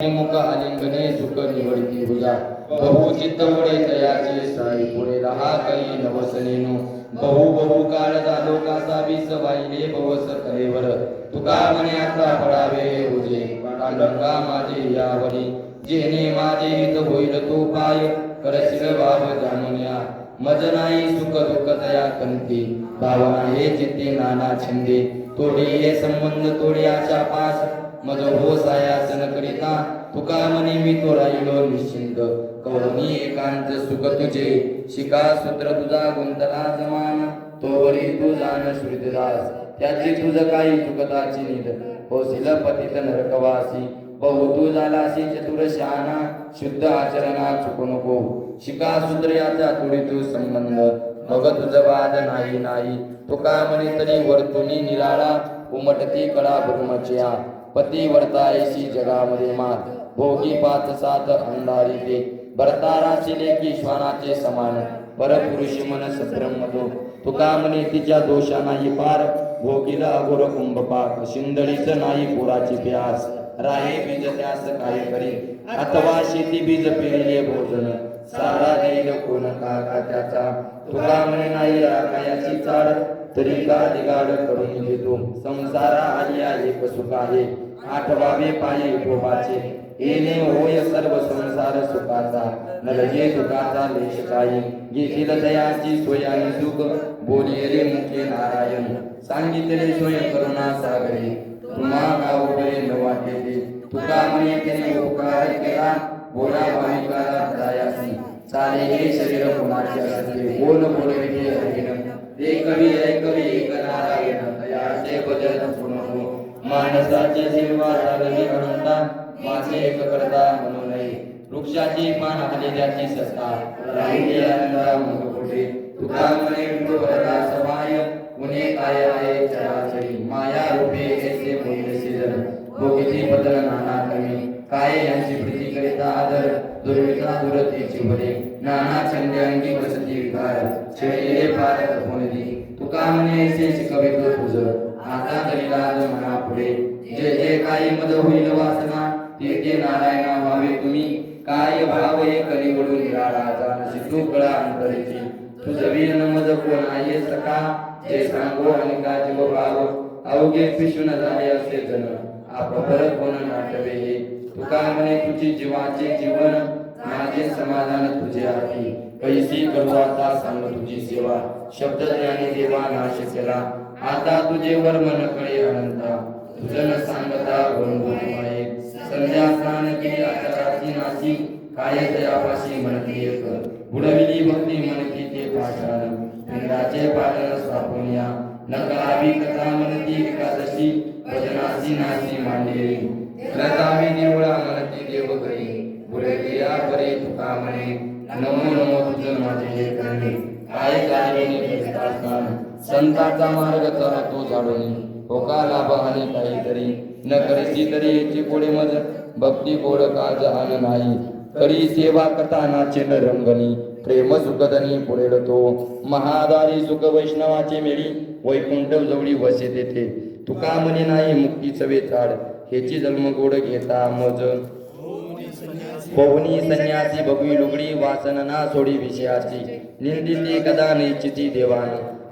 मुख आलिंगने सुख निवडती भुजा बहु चित्तवडे तयाचे साई पुढे रहा काही नवसनेनो बहु बहु काळ झालो कासा बीस वाहिले बवस कलेवर तुका म्हणे आता पडावे उजे पांडुरंगा माझे यावरी जेणे माझे हित होईल तो पाय करशील भाव जाणूया मज नाही सुख दुःख तया कंती भावना हे चित्ते नाना छंदे तोडे हे संबंध तोडे आशा पास मज हो सायासन करिता तुका म्हणे मी तो राहिलो निश्चिंत कवनी एकांत सुख तुझे शिका सूत्र तुझा गुंतला जमान तोवरी तू जाण श्रुतदास त्याची तुझ काही चुकताची निध होशील पतित नरकवासी बहु तू झालासी चतुर शहाणा शुद्ध आचरणा चुकू नको शिका सूत्र याचा तुडी तू संबंध मग तुझ वाद नाही नाही तुका म्हणे तरी वर्तुनी निराळा उमटती कळा ब्रह्मच्या पती वर्तायशी जगामध्ये मात भोगी पाच सात अंधारी ते भरताराशी लेखी श्वानाचे समान परपुरुषी मनस ब्रह्मतो तुका म्हणे तिच्या दोषा नाही पार भोगीला अघोर कुंभपाक शिंदळीच नाही पुराची प्यास राहे बीज त्यास काय करी अथवा शेती बीज पेरिले भोजन सारा देईल कोण का त्याचा तुका म्हणे नाही राखायाची चाड तरी का दिगाड करून घेतो संसारा आलिया एक सुख आहे आठवावे पायी भोगाचे येणे होय सर्व संसार सुखाचा नलजे दुखाचा लेश काही घेतील दयाची सोय आणि सुख बोलिले मुखे नारायण सांगितले सोय करुणा सागरे तुम्हा गाव बरे न वाटेते तुका म्हणे त्याने उपकार केला बोला भाविकाला दयासी चाले हे शरीर कुणाचे असते बोल बोलविते हरिण ते कवी ऐकवी एक नारायण दयाचे भजन पुनः मानसाचे सेवा झाली अनंता माझे एक करता म्हणू नये वृक्षाची पान आलेल्याची सस्ता राहिली आनंदा मग कुठे तुका म्हणे विठोबा समाय पुणे काय आहे चराचरी माया रूपे ऐसे बोलले सिजन भोगीची बदल नाना कमी काय यांची प्रीती करिता आदर दुर्विता दुरतीची भरे नाना छंदे अंगी बसती विकार छेडिले पार तपोनिधी तुका म्हणे ऐसे शिकवितो तुझ आता तरी लाज म्हणा पुढे जे जे काही मद होईल वासना ते ते नारायणा व्हावे तुम्ही काय भाव हे कलिवडून निराळा जाण सिद्धू कळा अंतरेची तुझ वीर मद कोण आहे सखा जे सांगो आणि का जीव भाव अवघे पिशून झाले असे जन आप परत कोण नाटवे हे तुका म्हणे तुझी जीवाचे जीवन माझे समाधान तुझे आहे कैसी करू आता सांग तुझी सेवा शब्द ज्ञानी देवा नाश केला आता तुझे वर्मन कळे अनंता तुझन सांगता वंदुमाये संध्या स्नान केली आचराची नासी काय दयापाशी म्हणती एक बुडविली भक्ती म्हणती ते पाषाण इंद्राचे पालन स्थापुनिया नकावी कथा म्हणती एकादशी भजनाची नासी मांडली लतावी देवळा म्हणती देव घरी बुडविया परे तुका म्हणे नमो नमो तुझ माझे हे करणे काय चालविणे संताचा मार्ग तर तो जाडून होका लाभ आणि काहीतरी न करसी तरी याची पुढे मज भक्ती गोड काज आन नाही करी सेवा कथा नाचे न रंगणी प्रेम सुखदनी पुढे तो महादारी सुख वैष्णवाचे मेळी वैकुंठ जवळी वसे तेथे तुका म्हणे नाही मुक्ती चवे चाड हेची जन्म गोड घेता मज पवनी संन्यासी बघवी लुगडी वासनना सोडी विषयाची निंदिती कदा निश्चिती देवान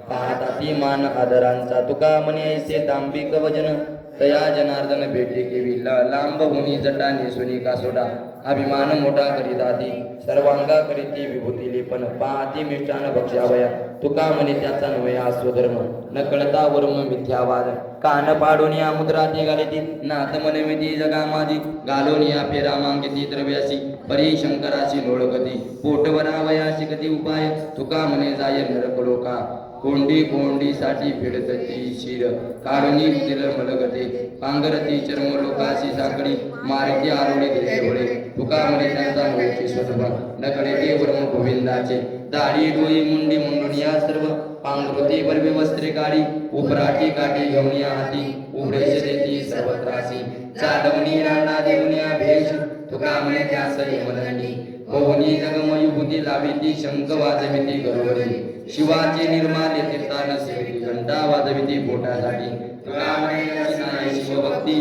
पाहता ती मान आदरांचा तुका म्हणे ऐसे दांभिक वजन तया जनार्दन भेटे केवी लांब होनी जटा नेसुनी का सोडा अभिमान मोठा करीत आधी सर्वांगा करीती विभूती लेपन पाहती मिष्टान भक्ष्यावया तुका म्हणे त्याचा नव्हे हा स्वधर्म न कळता वर्म मिथ्यावाद कान पाडून या मुद्राती घालिती नाथ मनमिती जगा माझी घालून या फेरा मागिती द्रव्यासी परी शंकराशी लोळगती पोटवरावयाशी कधी उपाय तुका म्हणे जाय नरकलोका कोंडी कोंडी साठी फिरतची शिर काढणी दिल मलगते पांगरती चर्म लोकाशी साकडी मारती आरोळी देवळे तुका म्हणे त्यांचा मोठी स्वतः नकडे ते वर्म गोविंदाचे दाढी डोई मुंडी मुंडुनिया सर्व पांघरुती बरवे वस्त्रे काढी उपराठी काठी घेऊनिया हाती उघडेश देती सर्वत्रासी चालवणी राणा देवनिया भेष तुका म्हणे त्यास यमदंडी होनी जगमयी बुद्धी लाविती शंख वाजविती गरुवरी शिवाचे निर्माल्य तीर्थान सेविती घंटा वाजविती पोटासाठी तुका म्हणे शिवभक्ती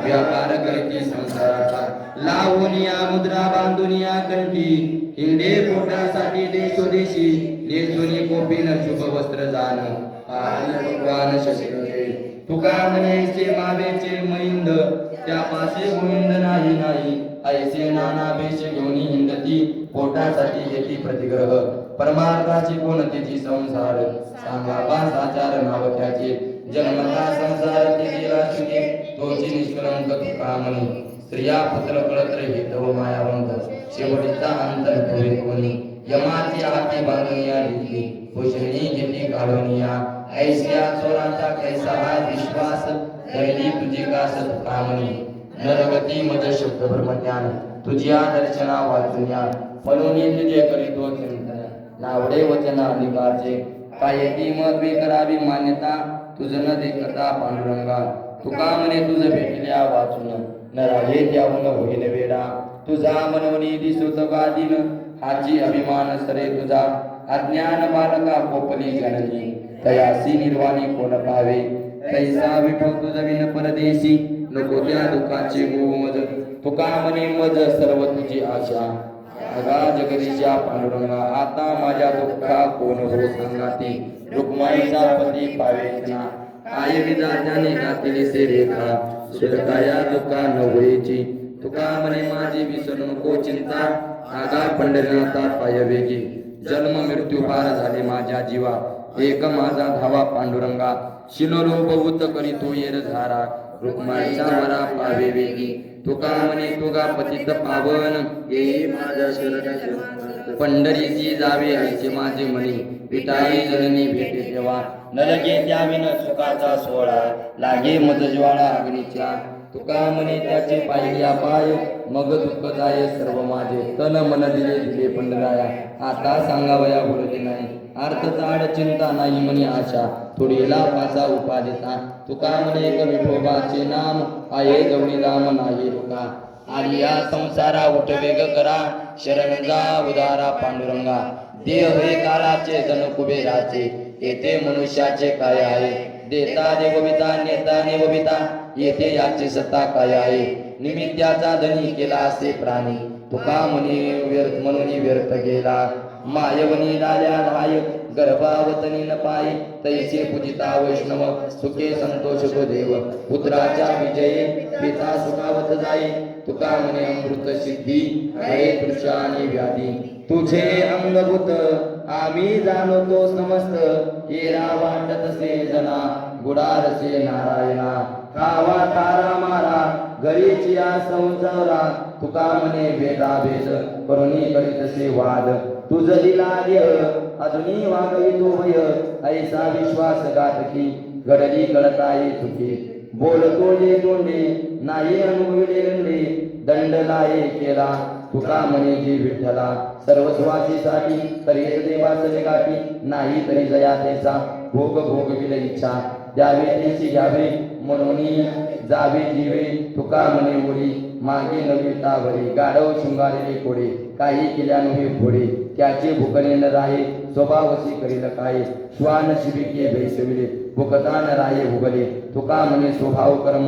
व्यापार करीती संसाराचा लावूनिया मुद्रा बांधुनिया कंठी हिंडे पोटासाठी देशोदेशी देशोनी कोपीन शुभ वस्त्र जाण भगवान शशिकळे तुका म्हणेचे मावेचे मैंद त्यापासे गोविंद नाही ऐसे नाना भेष घेऊन हिंडती पोटासाठी येती प्रतिग्रह परमार्थाची कोणतीची संसार सांगा पाच आचार नाव त्याचे जन्मता संसार ते गेला शुनी तोची निष्कलंक तुका म्हणे स्त्रिया पुत्र कळत्र हितव मायावंत शेवटीचा अंतर पुरे कोणी यमाची हाती बांधुनिया घेतली पोषणी घेतली काढुनिया ऐसिया चोराचा कैसा हा विश्वास धरली तुझी कास तुका म्हणे नरगती मज शब्द ब्रह्मज्ञान तुझ्या दर्शना वाचुनिया म्हणून तुझे करीतो चिंतन नावडे वचन अधिकारचे काय ती मत्वे करावी मान्यता तुझ न देखता पांडुरंगा तुका म्हणे तुझ भेटल्या वाचून न राहे त्याहून होईल वेडा तुझा मनवणी दिसुत गादीन हाची अभिमान सरे तुझा अज्ञान बालका कोपली जननी तयासी निर्वाणी कोण पावे कैसा विठो तुझ विन परदेशी नको त्या दुःखाची गोमज तुका म्हणे मज सर्व तुझी आशा अगा जगदीशा पांडुरंगा आता माझ्या दुःखा कोण हो सांगाती रुक्माईचा पती पावेचना आय विजात्याने घातली सेवेखा सुरताया दुःखा नवळीची तुका म्हणे माझी विसरू नको चिंता आगा पंढरीनाथा पाय वेगी जन्म मृत्यू पार झाले माझ्या जीवा एक माझा धावा पांडुरंगा शिलोलोप उत करी तो येर झारा रुक्माईचा वरा पावे वेगी तुका म्हणे तुगा पतित पावन ये माझ्या शरण पंढरीची जावे ऐचे माझे म्हणे विटाळी जननी भेटे तेव्हा नरगे त्याविन सुखाचा सोहळा लागे मज ज्वाळा अग्नीच्या तुका म्हणे त्याचे पाहिल्या पाय मग दुःख जाय सर्व माझे तन मन दिले पंढराया आता सांगावया बोलते नाही अर्थ चाड चिंता नाही म्हणे आशा थोडीला पाचा उपादिता तुका म्हणे एक विठोबाचे नाम आहे जवळी राम नाही रुका आलिया संसारा उठ वेग करा शरण जा उदारा पांडुरंगा देह हे काळाचे जन कुबेराचे येथे मनुष्याचे काय आहे देता देवविता नेता नेवविता येथे याची सत्ता काय आहे निमित्याचा धनी केला असे प्राणी तुका म्हणून व्यर्थ गेला मायवनी लाल्या धाय गर्भावतनी न पाय तैसे पूजिता वैष्णव सुखे संतोष गो देव पुत्राच्या विजये पिता सुखावत जाई तुका म्हणे अमृत सिद्धी हरे तृषानी व्याधी तुझे अंगभूत आम्ही जाणतो समस्त येरा वाटत से जना गुडारसे नारायणा खावा तारा मारा घरीची संसारा तुका म्हणे भेदाभेद करुणी करीतसे वाद तुझ दिला देह अजूनी वागवितो भय ऐसा विश्वासघातकी घडली कळताये चुकी बोलतो जे तोंडे नाही अनुभविले गंडे दंड लाये केला तुका म्हणे जी विठ्ठला सर्वस्वासीसाठी तरी देवाचे गाठी नाही तरी जया तेचा भोग भोगविल इच्छा द्यावे तेची घ्यावे म्हणून जावे जीवे तुका म्हणे ओळी मागे नविता भरी गाढव शृंगारिले कोडे काही केल्या नव्हे घोडे त्याचे भुकणे न राहे स्वभावसी करील काय श्वान शिबिके बैसविले भुकतान राये भुगले तुका म्हणे स्वभाव कर्म